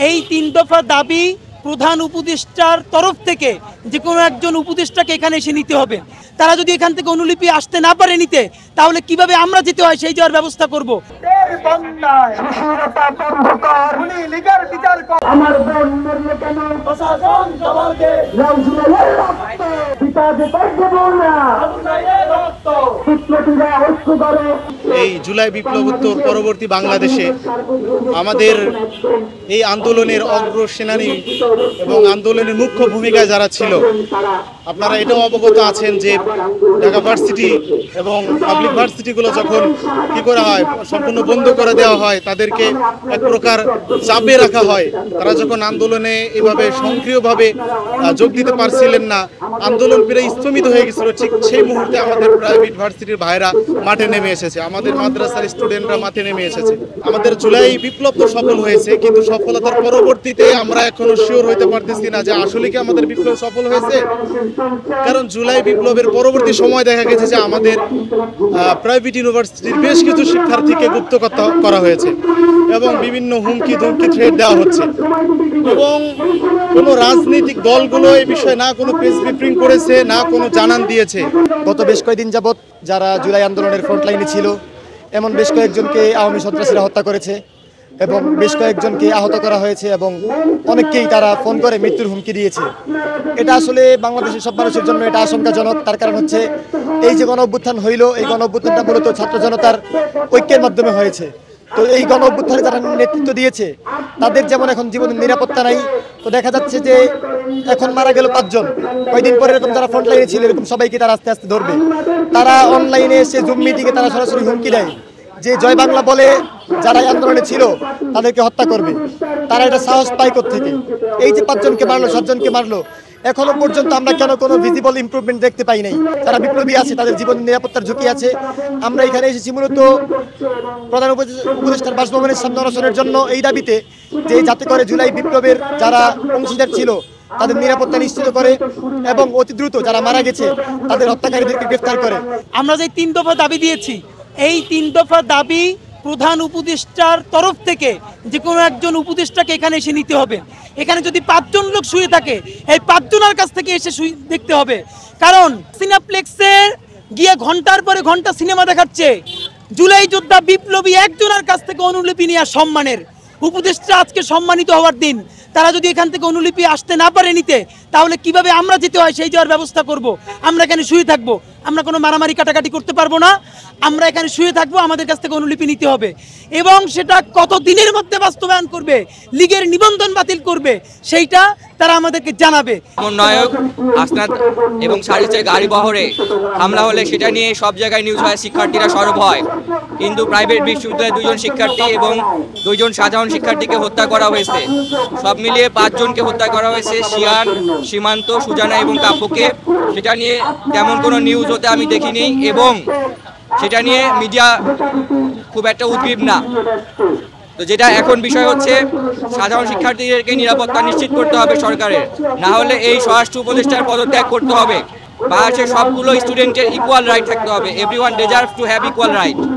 এই ৩ দফা দাবি প্রধান উপদেষ্টার তরফ থেকে যে কোনো একজন উপদেষ্টাকে এখানে এসে নিতে হবে। তারা যদি এখান থেকে অনুলিপি আসতে না পারে নিতে, তাহলে কিভাবে আমরা যেতে হয় সেই যাওয়ার ব্যবস্থা করব। এই জুলাই বিপ্লবোত্তর পরবর্তী বাংলাদেশে আমাদের এই আন্দোলনের অগ্রসেনানী এবং আন্দোলনের মুখ্য ভূমিকায় যারা ছিল, আপনারা এটাও অবগত আছেন যে ঢাকা ভার্সিটি এবং পাবলিক ভার্সিটিগুলো যখন কী করা হয়, সম্পূর্ণ বন্ধ করে দেওয়া হয়, তাদেরকে এক প্রকার চাপে রাখা হয়। তারা যখন আন্দোলনে এভাবে সক্রিয়ভাবে যোগ দিতে পারছিলেন না, আন্দোলন প্রায় স্থগিত হয়ে গেছিল, ঠিক সেই মুহূর্তে আমাদের প্রাইভেট ভার্সিটির ভাইরা মাঠে নেমে এসেছে, আমাদের মাদ্রাসার স্টুডেন্টরা মাঠে নেমে এসেছে। আমাদের জুলাই বিপ্লব তো সফল হয়েছে, কিন্তু সফলতার পরবর্তীতে আমরা এখনো শিওর হইতে পারতেছি না যে আসলে কি আমাদের বিপ্লব সফল হয়েছে। কারণ জুলাই বিপ্লবের পরবর্তী সময় দেখা গেছে যে আমাদের প্রাইভেট ইউনিভার্সিটির বেশ কিছু শিক্ষার্থীকে গুপ্ত করা হয়েছে এবং বিভিন্ন হুমকি ধমকি থ্রেট দেওয়া হচ্ছে, এবং কোনো রাজনৈতিক দলগুলো এই বিষয়ে না কোনো প্রেস ব্রিফিং করেছে, না কোনো জানান দিয়েছে। গত বেশ কয়েকদিন যাবৎ যারা জুলাই আন্দোলনের ফ্রন্টলাইনে ছিল, এমন বেশ কয়েকজনকে আওয়ামী সন্ত্রাসীরা হত্যা করেছে এবং বেশ কয়েকজনকে আহত করা হয়েছে এবং অনেককেই তারা ফোন করে মৃত্যুর হুমকি দিয়েছে। এটা আসলে বাংলাদেশের সব মানুষের জন্য এটা আশঙ্কাজনক। তার কারণ হচ্ছে এই যে গণ অভ্যুত্থান হইল, এই গণ অভ্যুত্থানটা মূলত ছাত্র জনতার ঐক্যের মাধ্যমে হয়েছে। তো এই গণ অভ্যুত্থানে যারা নেতৃত্ব দিয়েছে তাদের যেমন এখন জীবনের নিরাপত্তা নাই। তো দেখা যাচ্ছে যে এখন মারা গেল 5 জন, কয়েকদিন পরে এরকম যারা ফ্রন্টলাইনে ছিল এরকম সবাইকে তারা আস্তে আস্তে ধরবে। তারা অনলাইনে এসে জুম মিটিংয়ে তারা সরাসরি হুমকি দেয় যে জয় বাংলা বলে যারা আন্দোলনে ছিল তাদেরকে হত্যা করবে। তারা এটা সাহস পায় কোত্থেকে? এই যে 5 জনকে মারলো, 7 জনকে মারলো, এখনো পর্যন্ত আমরা কেন কোনো ভিজিবল ইমপ্রুভমেন্ট দেখতে পাই নাই? যারা বিপ্লবী আছে তাদের জীবন নিরাপত্তার ঝুঁকি আছে। আমরা এখানে এসেছি মূলত প্রধান উপদেষ্টার বাসভবনের সামনে অনশনের জন্য, এই দাবিতে যে যাতে করে জুলাই বিপ্লবের যারা অংশীদার ছিল তাদের নিরাপত্তা নিশ্চিত করে এবং অতি দ্রুত যারা মারা গেছে তাদের হত্যাকারীদেরকে গ্রেফতার করে। আমরা যে 3 দফা দাবি দিয়েছি, এই 3 দফা দাবি প্রধান উপদেষ্টার তরফ থেকে যে কোনো একজন উপদেষ্টাকে এখানে এসে নিতে হবে। এখানে যদি 5 জন লোক শুয়ে থাকে, এই 5 জনের কাছ থেকে এসে দেখতে হবে। কারণ সিনেপ্লেক্সে গিয়ে ঘন্টার পরে ঘন্টা সিনেমা দেখাচ্ছে, জুলাই যোদ্ধা বিপ্লবী একজনের কাছ থেকে অনুলিপি নেওয়া সম্মানের। উপদেষ্টা আজকে সম্মানিত হওয়ার দিন, তারা যদি এখান থেকে অনুলিপি আসতে না পারে নিতে, তাহলে কিভাবে আমরা যেতে হয় সেই যাওয়ার ব্যবস্থা করব। আমরা এখানে শুয়ে থাকবো, আমরা কোনো মারামারি কাটাকাটি করতে পারবো না। আমরা এখানে শুয়ে থাকবো, আমাদের কাছ থেকে অনুলিপি নিতে হবে এবং সেটা কত দিনের মধ্যে বাস্তবায়ন করবে, লীগের নিবন্ধন বাতিল করবে, সেইটা তারা আমাদেরকে জানাবে। সমন্বয়ক আসনাদ এবং সারিচের গাড়ি বহরে হামলা হলে সেটা নিয়ে সব জায়গায় নিউজ হয়, শিক্ষার্থীরা সরব হয়, কিন্তু প্রাইভেট বিশ্ববিদ্যালয়ে 2 জন শিক্ষার্থী এবং 2 জন সাধারণ শিক্ষার্থীকে হত্যা করা হয়েছে। সব মিলিয়ে 5 জনকে হত্যা করা হয়েছে, শিয়ান, সীমান্ত, সুজানা এবং কাব্যকে। সেটা নিয়ে তেমন কোনো নিউজ হতে আমি দেখিনি এবং সেটা নিয়ে মিডিয়া খুব একটা উদ্গ্রীব না। তো যেটা এখন বিষয় হচ্ছে সাধারণ শিক্ষার্থীদেরকে নিরাপত্তা নিশ্চিত করতে হবে সরকারের, না হলে এই স্বরাষ্ট্র উপদেষ্টার পদত্যাগ করতে হবে। বাংলাদেশের সবগুলো স্টুডেন্টের ইকুয়াল রাইট থাকতে হবে। Everyone deserves to have equal right.